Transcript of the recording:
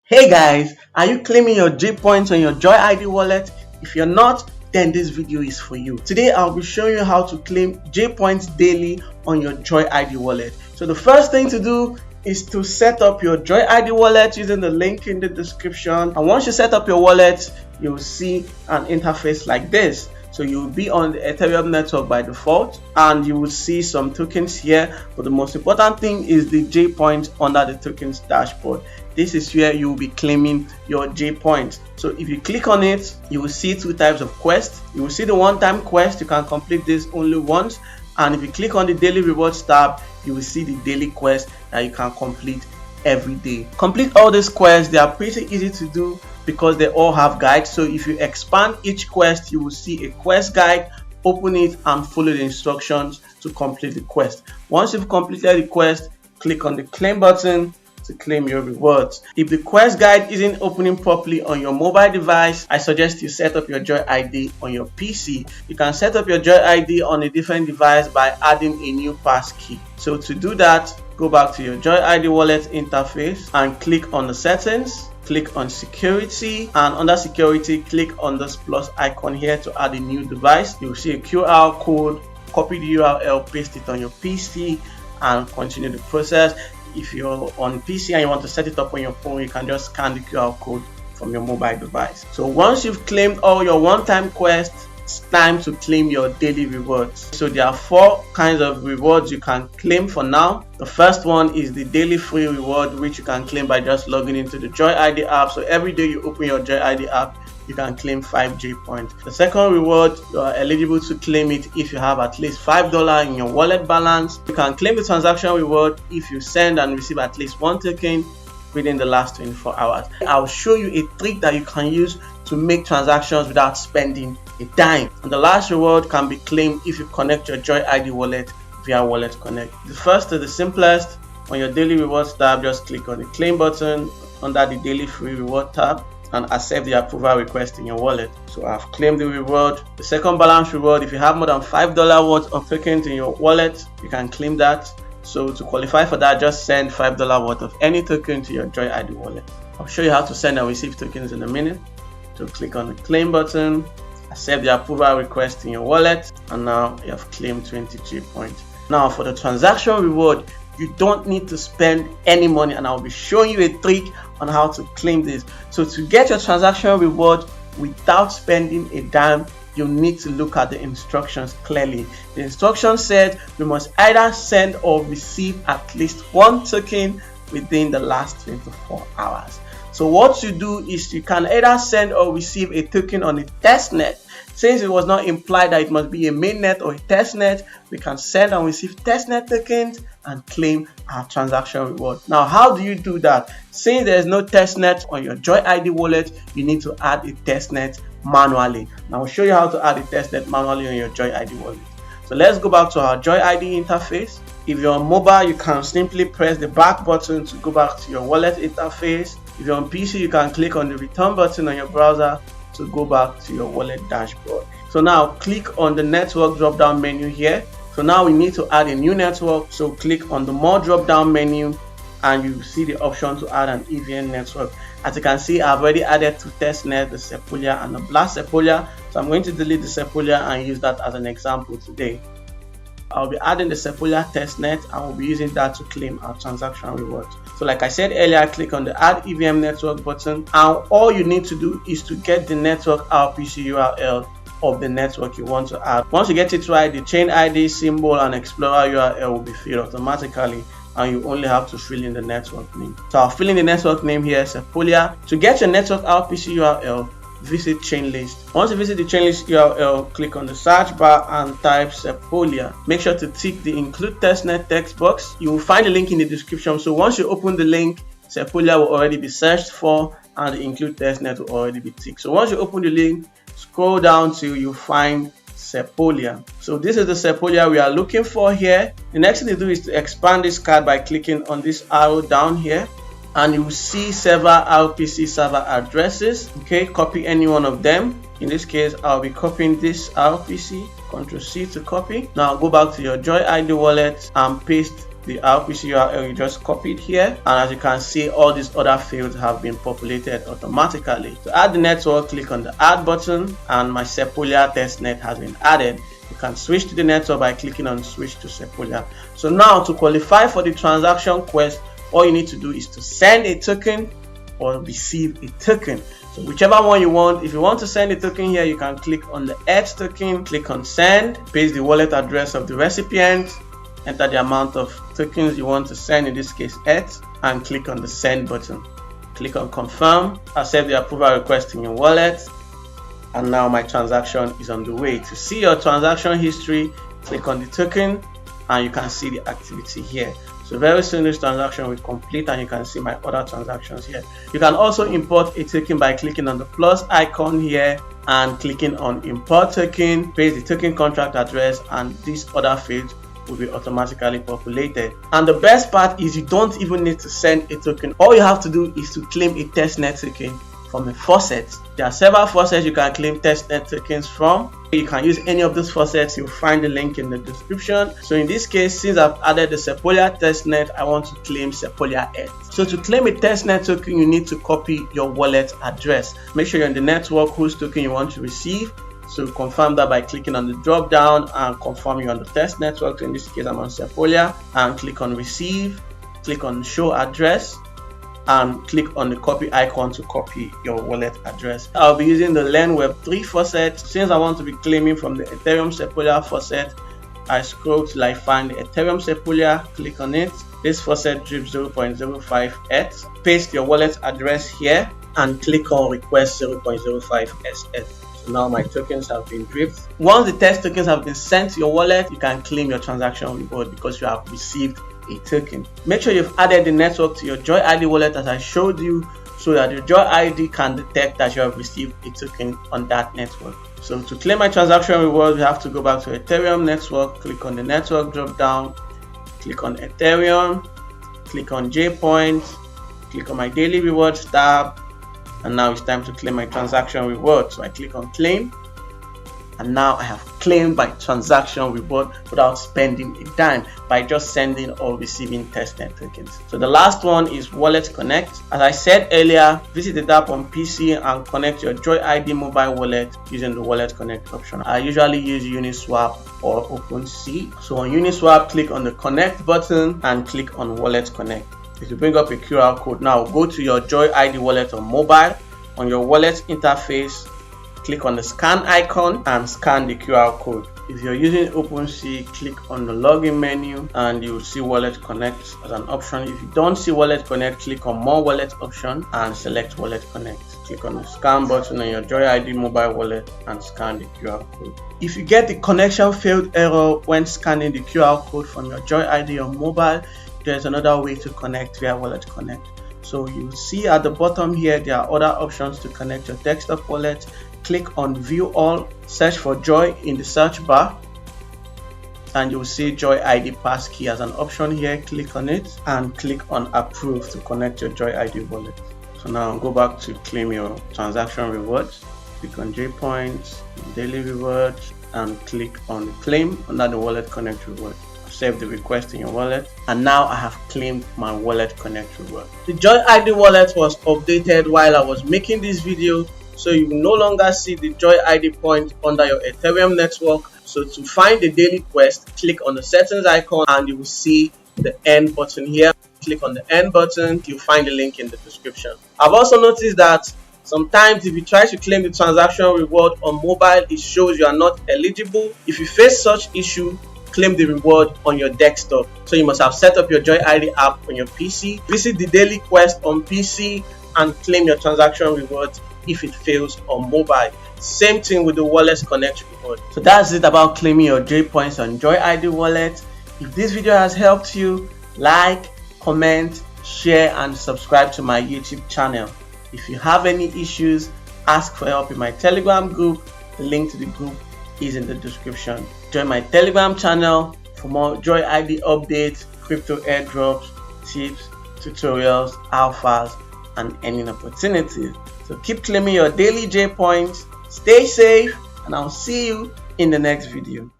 Hey guys, are you claiming your JPoints on your JoyID wallet? If you're not, then this video is for you. Today I'll be showing you how to claim JPoints daily on your JoyID wallet. So the first thing to do is to set up your JoyID wallet using the link in the description. And once you set up your wallet, you'll see an interface like this. So you'll be on the Ethereum network by default and you will see some tokens here, but the most important thing is the JPoints under the tokens dashboard. This is where you will be claiming your JPoints. So if you click on it, you will see two types of quests. You will see the one-time quest. You can complete this only once. And if you click on the daily rewards tab, you will see the daily quest that you can complete every day. Complete all these quests. They are pretty easy to do because they all have guides. So if you expand each quest, you will see a quest guide. Open it and follow the instructions to complete the quest. Once you've completed the quest, click on the claim button to claim your rewards. If the quest guide isn't opening properly on your mobile device, I suggest you set up your JoyID on your PC. You can set up your JoyID on a different device by adding a new passkey. So to do that, go back to your JoyID wallet interface and click on the settings. Click on security, and under security, click on this plus icon here to add a new device. You'll see a QR code. Copy the URL, paste it on your PC, and continue the process. If you're on PC and you want to set it up on your phone, you can just scan the QR code from your mobile device. So once you've claimed all your one-time quests, it's time to claim your daily rewards. So there are 4 kinds of rewards you can claim for now. The first one is the daily free reward, which you can claim by just logging into the JoyID app. So every day you open your JoyID app, you can claim 5 JPoints. The second reward, you are eligible to claim it if you have at least $5 in your wallet balance. You can claim the transaction reward if you send and receive at least 1 token within the last 24 hours. I'll show you a trick that you can use to make transactions without spending a dime. And the last reward can be claimed if you connect your JoyID wallet via Wallet Connect. The first is the simplest. On your daily rewards tab, just click on the claim button under the daily free reward tab and accept the approval request in your wallet. So I've claimed the reward. The second balance reward, if you have more than $5 worth of tokens in your wallet, you can claim that. So to qualify for that, just send $5 worth of any token to your JoyID wallet. I'll show you how to send and receive tokens in a minute. So click on the claim button, accept the approval request in your wallet, and now you have claimed 20 JPoints. Now for the transaction reward, you don't need to spend any money, and I'll be showing you a trick on how to claim this. So to get your transaction reward without spending a dime, you need to look at the instructions clearly. The instructions said we must either send or receive at least 1 token within the last 24 hours. So what you do is you can either send or receive a token on a testnet. Since it was not implied that it must be a mainnet or a testnet, we can send and receive testnet tokens and claim our transaction reward. Now, how do you do that? Since there is no testnet on your JoyID wallet, you need to add a testnet manually. Now, I'll show you how to add a testnet manually on your JoyID wallet. So let's go back to our JoyID interface. If you're on mobile, you can simply press the back button to go back to your wallet interface. If you're on PC, you can click on the return button on your browser to go back to your wallet dashboard. So now click on the network drop down menu here. So now we need to add a new network. So click on the more drop down menu and you see the option to add an EVM network. As you can see, I've already added 2 testnets, the Sepolia and the Black Sepolia. So I'm going to delete the Sepolia and use that as an example today. I'll be adding the Sepolia testnet and we'll be using that to claim our transaction reward. So like I said earlier, click on the add EVM network button, and all you need to do is to get the network RPC URL of the network you want to add. Once you get it right, the chain ID, symbol, and Explorer URL will be filled automatically, and you only have to fill in the network name. So I'll fill in the network name here, Sepolia. To get your network RPC URL, visit Chainlist. Once you visit the Chainlist URL, click on the search bar and type Sepolia. Make sure to tick the include testnet text box. You will find the link in the description. So once you open the link, Sepolia will already be searched for and the include testnet will already be ticked. So once you open the link, scroll down till you find Sepolia. So this is the Sepolia we are looking for here. The next thing to do is to expand this card by clicking on this arrow down here, and you will see several RPC server addresses. Okay, copy any one of them. In this case, I'll be copying this RPC. Ctrl C to copy. Now go back to your JoyID wallet and paste the RPC URL, you just copy it here, and as you can see, all these other fields have been populated automatically. To add the network, click on the add button, and my Sepolia testnet has been added. You can switch to the network by clicking on switch to Sepolia. So now, to qualify for the transaction quest, all you need to do is to send a token or receive a token. So whichever one you want. If you want to send a token here, you can click on the ETH token, click on send, paste the wallet address of the recipient, enter the amount of tokens you want to send, in this case ETH, and click on the send button. Click on confirm, accept the approval request in your wallet, and now my transaction is on the way. To see your transaction history, click on the token and you can see the activity here. So very soon this transaction will complete and you can see my other transactions here. You can also import a token by clicking on the plus icon here and clicking on import token, paste the token contract address, and these other fields will be automatically populated. And the best part is you don't even need to send a token. All you have to do is to claim a testnet token from a faucet. There are several faucets you can claim testnet tokens from. You can use any of those faucets. You'll find the link in the description. So in this case, since I've added the Sepolia testnet, I want to claim Sepolia ETH. So to claim a testnet token, you need to copy your wallet address. Make sure you're in the network whose token you want to receive. So confirm that by clicking on the drop down and confirm you're on the test network. So in this case, I'm on Sepolia, and click on receive, click on show address, and click on the copy icon to copy your wallet address. I'll be using the Learn Web 3 faucet. Since I want to be claiming from the Ethereum Sepolia faucet, I scroll till I find the Ethereum Sepolia, click on it. This faucet drips 0.05 ETH. Paste your wallet address here and click on request 0.05 ETH. So now my tokens have been dripped. Once the test tokens have been sent to your wallet, you can claim your transaction reward because you have received a token. Make sure you've added the network to your JoyID wallet as I showed you, so that your JoyID can detect that you have received a token on that network. So to claim my transaction reward, we have to go back to Ethereum network, click on the network drop down, click on Ethereum, click on JPoints, click on my daily rewards tab, and now it's time to claim my transaction reward. So I click on claim, and now I have claimed my transaction reward without spending a dime by just sending or receiving testnet tokens. So the last one is Wallet Connect. As I said earlier, visit the app on PC and connect your JoyID mobile wallet using the Wallet Connect option. I usually use Uniswap or OpenSea. So on Uniswap, click on the connect button and click on Wallet Connect. It will bring up a QR code. Now go to your JoyID wallet on mobile. On your wallet interface, click on the scan icon and scan the QR code. If you're using OpenSea, click on the login menu and you'll see Wallet Connect as an option. If you don't see Wallet Connect, click on More Wallet option and select Wallet Connect. Click on the scan button on your JoyID mobile wallet and scan the QR code. If you get the connection failed error when scanning the QR code from your JoyID on mobile, there's another way to connect via Wallet Connect. So you see at the bottom here, there are other options to connect your desktop wallet. Click on View All, search for Joy in the search bar, and you'll see JoyID passkey as an option here. Click on it and click on Approve to connect your JoyID wallet. So now go back to claim your transaction rewards. Click on JPoints, Daily Rewards, and click on Claim under the Wallet Connect reward. Save the request in your wallet, and now I have claimed my Wallet Connect reward. The JoyID wallet was updated while I was making this video, so you will no longer see the JoyID point under your Ethereum network. So to find the daily quest, click on the settings icon and you will see the end button here. Click on the end button, you'll find the link in the description. I've also noticed that sometimes if you try to claim the transaction reward on mobile, it shows you are not eligible. If you face such issue, claim the reward on your desktop. So you must have set up your JoyID app on your PC. Visit the daily quest on PC and claim your transaction rewards if it fails on mobile. Same thing with the Wallet Connect reward. So that's it about claiming your JPoints on JoyID wallet. If this video has helped you, like, comment, share, and subscribe to my YouTube channel. If you have any issues, ask for help in my Telegram group. The link to the group is in the description. Join my Telegram channel for more JoyID updates, crypto airdrops, tips, tutorials, alphas, and earning opportunities. So keep claiming your daily JPoints, stay safe, and I'll see you in the next video.